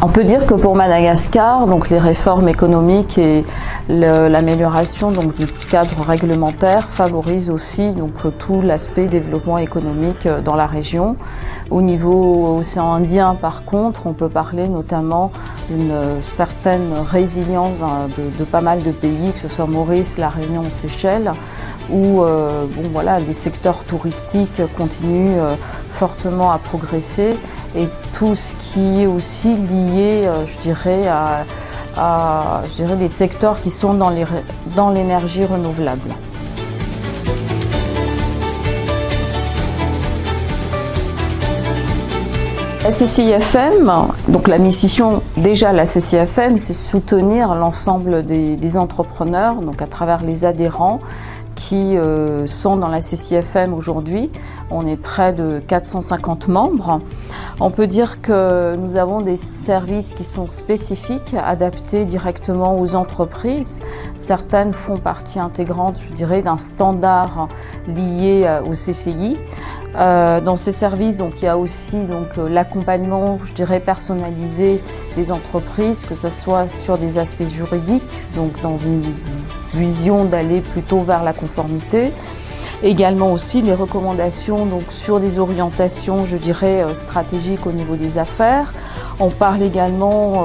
On peut dire que pour Madagascar, donc les réformes économiques et l'amélioration donc du cadre réglementaire favorisent aussi donc tout l'aspect développement économique dans la région. Au niveau océan Indien, par contre, on peut parler notamment d'une certaine résilience de pas mal de pays, que ce soit Maurice, La Réunion, Seychelles, où les secteurs touristiques continuent fortement à progresser et tout ce qui est aussi lié, à des secteurs qui sont dans l'énergie renouvelable. La CCIFM, donc la mission déjà la CCIFM, c'est soutenir l'ensemble des entrepreneurs, donc à travers les adhérents qui sont dans la CCIFM aujourd'hui. On est près de 450 membres. On peut dire que nous avons des services qui sont spécifiques, adaptés directement aux entreprises. Certaines font partie intégrante, d'un standard lié au CCI. Dans ces services, il y a aussi l'accompagnement, personnalisé des entreprises, que ce soit sur des aspects juridiques, donc dans une vision d'aller plutôt vers la conformité. Également aussi des recommandations sur des orientations, stratégiques au niveau des affaires. On parle également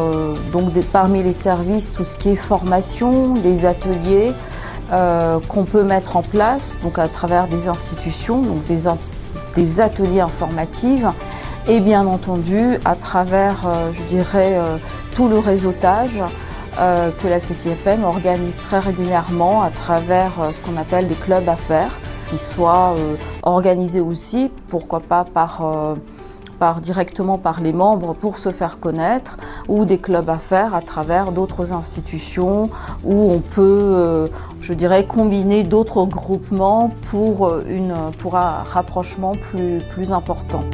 parmi les services, tout ce qui est formation, les ateliers qu'on peut mettre en place à travers des institutions, des ateliers informatifs et bien entendu à travers tout le réseautage que la CCIFM organise très régulièrement à travers ce qu'on appelle des clubs affaires, qui soient organisés aussi, pourquoi pas directement par les membres pour se faire connaître, ou des clubs affaires à travers d'autres institutions où on peut, combiner d'autres groupements pour un rapprochement plus important.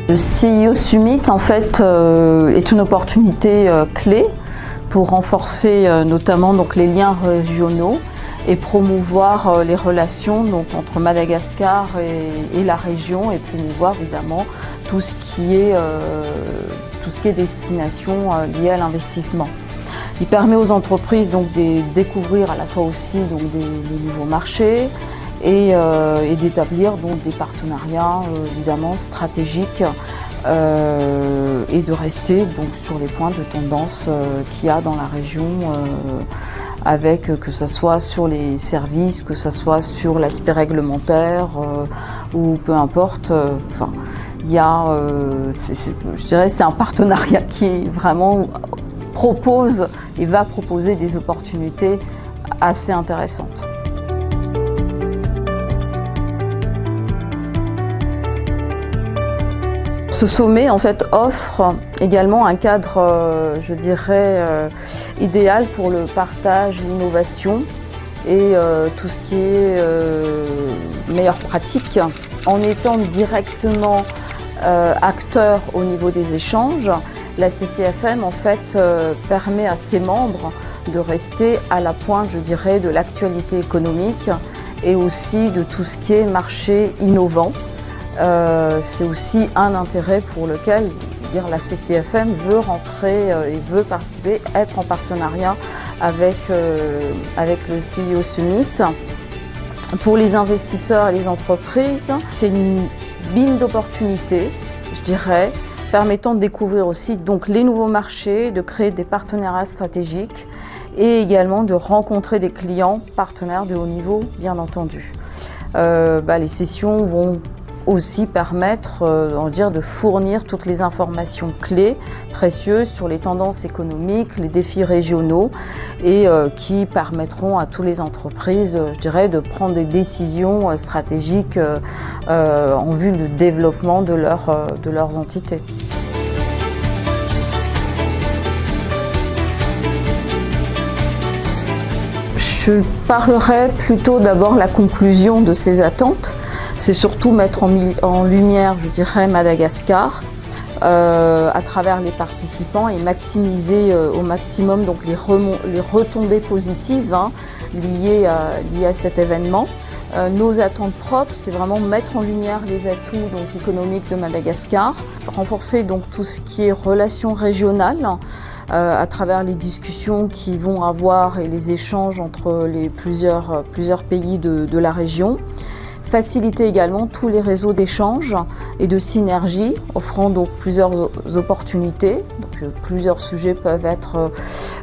Le CIO Summit est une opportunité clé pour renforcer notamment les liens régionaux et promouvoir les relations entre Madagascar et la région et promouvoir évidemment tout ce qui est destination liée à l'investissement. Il permet aux entreprises de découvrir à la fois aussi des nouveaux marchés et d'établir des partenariats évidemment stratégiques et de rester sur les points de tendance qu'il y a dans la région avec que ce soit sur les services, que ce soit sur l'aspect réglementaire ou peu importe. Il y a, c'est un partenariat qui vraiment propose et va proposer des opportunités assez intéressantes. Ce sommet offre également un cadre, idéal pour le partage, l'innovation et tout ce qui est meilleure pratique, en étant directement acteur au niveau des échanges. La CCIFM permet à ses membres de rester à la pointe, de l'actualité économique et aussi de tout ce qui est marché innovant. C'est aussi un intérêt pour lequel la CCIFM veut rentrer et veut participer, être en partenariat avec le CIO Summit. Pour les investisseurs et les entreprises, c'est une mine d'opportunités, permettant de découvrir aussi les nouveaux marchés, de créer des partenariats stratégiques et également de rencontrer des clients partenaires de haut niveau, bien entendu. Les sessions vont aussi permettre de fournir toutes les informations clés, précieuses sur les tendances économiques, les défis régionaux et qui permettront à toutes les entreprises, de prendre des décisions stratégiques en vue du développement de leurs entités. Je parlerai plutôt d'abord la conclusion de ces attentes. C'est surtout mettre en lumière, Madagascar à travers les participants et maximiser au maximum les retombées positives liées à cet événement. Nos attentes propres, c'est vraiment mettre en lumière les atouts donc, économiques de Madagascar, renforcer donc tout ce qui est relations régionales à travers les discussions qui vont avoir et les échanges entre les plusieurs pays de la région. Faciliter également tous les réseaux d'échange et de synergie, offrant donc plusieurs opportunités. Donc, plusieurs sujets peuvent être,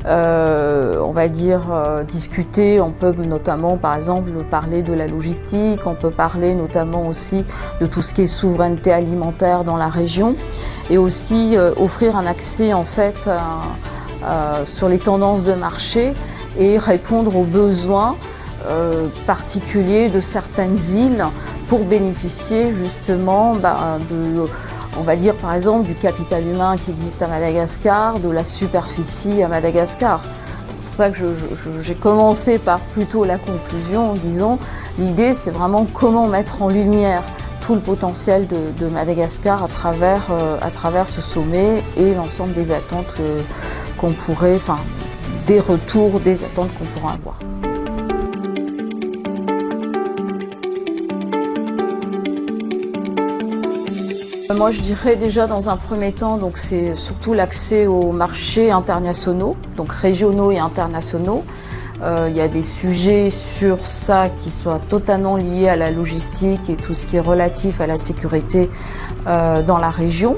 on va dire, discutés. On peut notamment, par exemple, parler de la logistique. On peut parler notamment aussi de tout ce qui est souveraineté alimentaire dans la région, et aussi offrir un accès en fait sur les tendances de marché et répondre aux besoins particulier de certaines îles pour bénéficier justement on va dire par exemple du capital humain qui existe à Madagascar, de la superficie à Madagascar. C'est pour ça que j'ai commencé par plutôt la conclusion en disant l'idée c'est vraiment comment mettre en lumière tout le potentiel de Madagascar à travers ce sommet et l'ensemble des attentes qu'on pourrait, enfin des retours, des attentes qu'on pourra avoir. Moi, je dirais déjà dans un premier temps, donc c'est surtout l'accès aux marchés internationaux, donc régionaux et internationaux. Il y a des sujets sur ça qui soient totalement liés à la logistique et tout ce qui est relatif à la sécurité dans la région.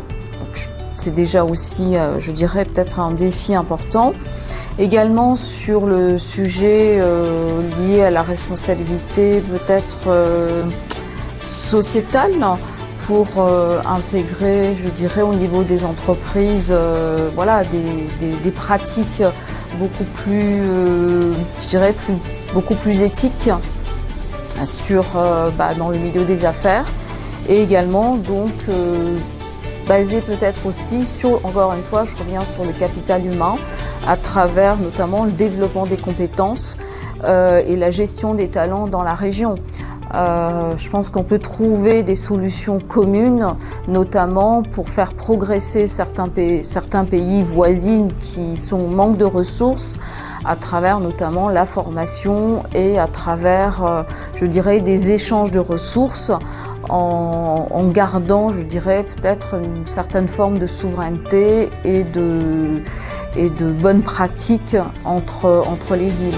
C'est déjà aussi, je dirais, peut-être un défi important. Également sur le sujet lié à la responsabilité peut-être sociétale, pour intégrer, je dirais, au niveau des entreprises, voilà, des pratiques beaucoup plus, je dirais, beaucoup plus éthiques dans le milieu des affaires, et également donc basé peut-être aussi sur, encore une fois, je reviens sur le capital humain, à travers notamment le développement des compétences et la gestion des talents dans la région. Je pense qu'on peut trouver des solutions communes, notamment pour faire progresser certains pays voisins qui sont en manque de ressources, à travers notamment la formation et à travers, je dirais, des échanges de ressources en gardant, je dirais, peut-être une certaine forme de souveraineté et de bonnes pratiques entre les îles.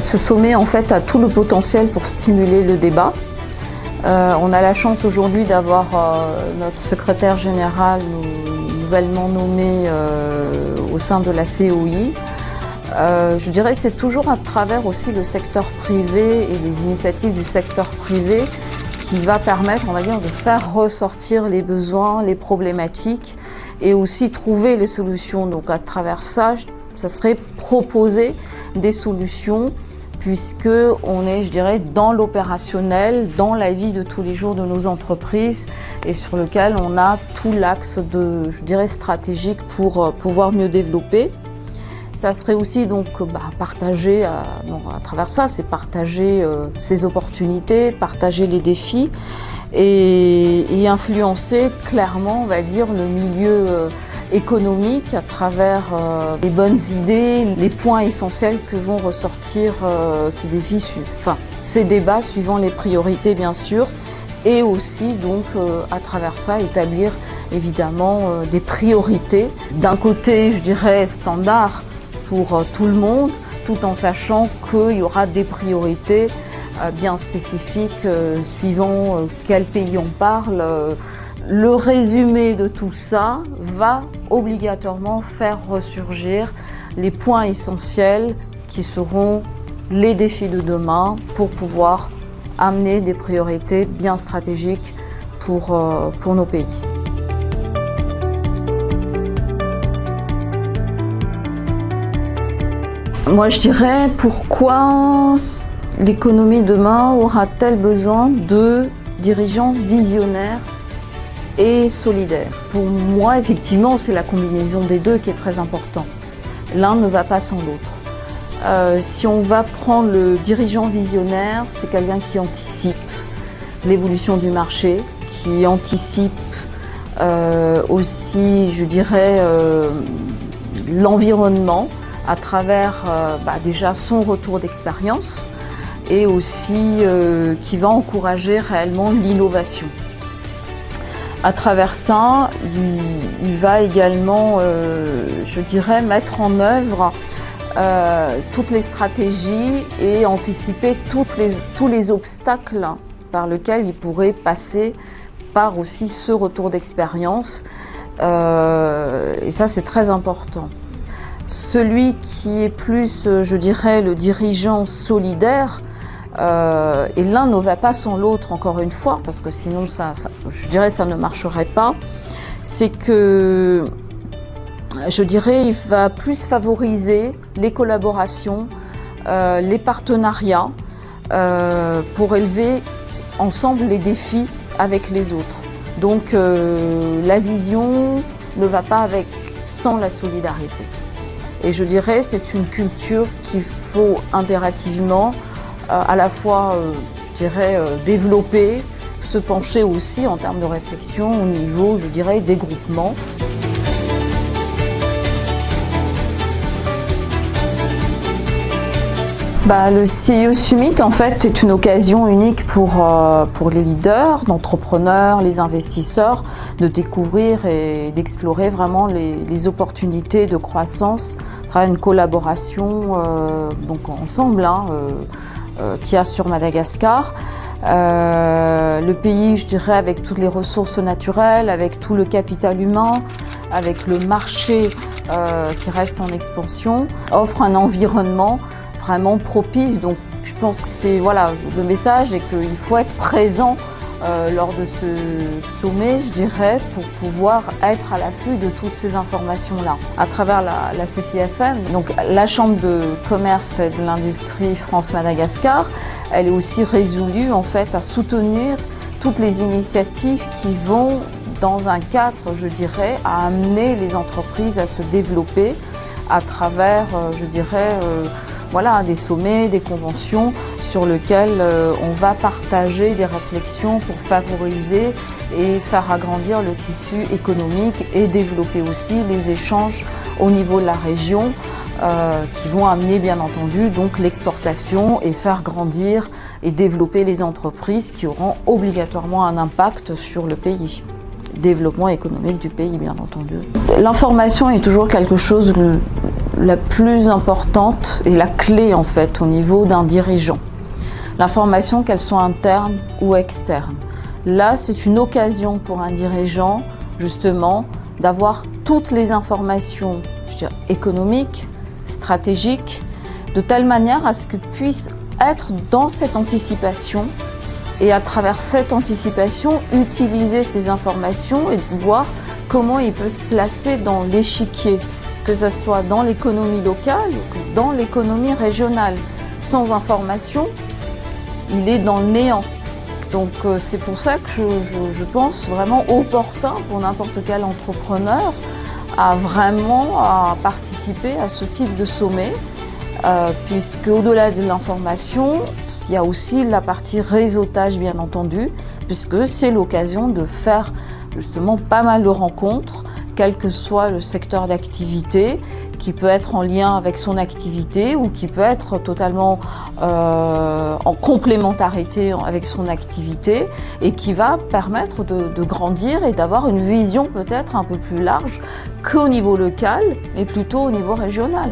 Ce sommet en fait a tout le potentiel pour stimuler le débat. On a la chance aujourd'hui d'avoir notre secrétaire général nouvellement nommé au sein de la COI. Je dirais que c'est toujours à travers aussi le secteur privé et les initiatives du secteur privé qui va permettre, on va dire, de faire ressortir les besoins, les problématiques et aussi trouver les solutions. Donc à travers ça serait proposer des solutions, puisque on est, je dirais, dans l'opérationnel, dans la vie de tous les jours de nos entreprises, et sur lequel on a tout l'axe je dirais, stratégique pour pouvoir mieux développer. Ça serait aussi donc partager, à travers ça, c'est partager ces opportunités, partager les défis et influencer clairement, on va dire, le milieu économique à travers les bonnes idées, les points essentiels que vont ressortir ces débats suivant les priorités bien sûr, et aussi donc à travers ça établir évidemment des priorités, d'un côté je dirais standard pour tout le monde, tout en sachant qu'il y aura des priorités bien spécifiques suivant quel pays on parle. Le résumé de tout ça va obligatoirement faire ressurgir les points essentiels qui seront les défis de demain pour pouvoir amener des priorités bien stratégiques pour nos pays. Moi, je dirais, pourquoi l'économie demain aura-t-elle besoin de dirigeants visionnaires et solidaires? Pour moi, effectivement, c'est la combinaison des deux qui est très importante. L'un ne va pas sans l'autre. Si on va prendre le dirigeant visionnaire, c'est quelqu'un qui anticipe l'évolution du marché, qui anticipe aussi, je dirais, l'environnement à travers déjà son retour d'expérience et aussi qui va encourager réellement l'innovation. À travers ça, il va également, je dirais, mettre en œuvre toutes les stratégies et anticiper tous les obstacles par lesquels il pourrait passer par aussi ce retour d'expérience. Et ça, c'est très important. Celui qui est plus, je dirais, le dirigeant solidaire, et l'un ne va pas sans l'autre, encore une fois, parce que sinon, je dirais, ça ne marcherait pas. C'est que, je dirais, il va plus favoriser les collaborations, les partenariats, pour élever ensemble les défis avec les autres. Donc, la vision ne va pas sans la solidarité. Et je dirais, c'est une culture qu'il faut impérativement à la fois, je dirais, développer, se pencher aussi en termes de réflexion au niveau, je dirais, des groupements. Le CIO Summit, en fait, est une occasion unique pour les leaders, d'entrepreneurs, les investisseurs, de découvrir et d'explorer vraiment les opportunités de croissance à travers une collaboration donc ensemble qu'il y a sur Madagascar. Le pays, je dirais, avec toutes les ressources naturelles, avec tout le capital humain, avec le marché qui reste en expansion, offre un environnement vraiment propice. Donc je pense que le message est qu'il faut être présent lors de ce sommet, je dirais, pour pouvoir être à l'affût de toutes ces informations-là. À travers la CCFM, donc la Chambre de commerce et de l'industrie France-Madagascar, elle est aussi résolue en fait à soutenir toutes les initiatives qui vont dans un cadre, je dirais, à amener les entreprises à se développer à travers, je dirais, des sommets, des conventions sur lesquelles on va partager des réflexions pour favoriser et faire agrandir le tissu économique et développer aussi les échanges au niveau de la région qui vont amener bien entendu donc l'exportation et faire grandir et développer les entreprises qui auront obligatoirement un impact sur le pays. Développement économique du pays, bien entendu. L'information est toujours quelque chose de la plus importante et la clé en fait au niveau d'un dirigeant. L'information, qu'elle soit interne ou externe. Là, c'est une occasion pour un dirigeant justement d'avoir toutes les informations, je dirais, économiques, stratégiques, de telle manière à ce qu'il puisse être dans cette anticipation et à travers cette anticipation, utiliser ces informations et de voir comment il peut se placer dans l'échiquier, que ce soit dans l'économie locale ou dans l'économie régionale. Sans information, il est dans le néant. Donc c'est pour ça que je pense vraiment opportun pour n'importe quel entrepreneur à participer à ce type de sommet. Puisque au-delà de l'information, il y a aussi la partie réseautage bien entendu, puisque c'est l'occasion de faire justement pas mal de rencontres, quel que soit le secteur d'activité, qui peut être en lien avec son activité ou qui peut être totalement en complémentarité avec son activité et qui va permettre de grandir et d'avoir une vision peut-être un peu plus large qu'au niveau local, mais plutôt au niveau régional.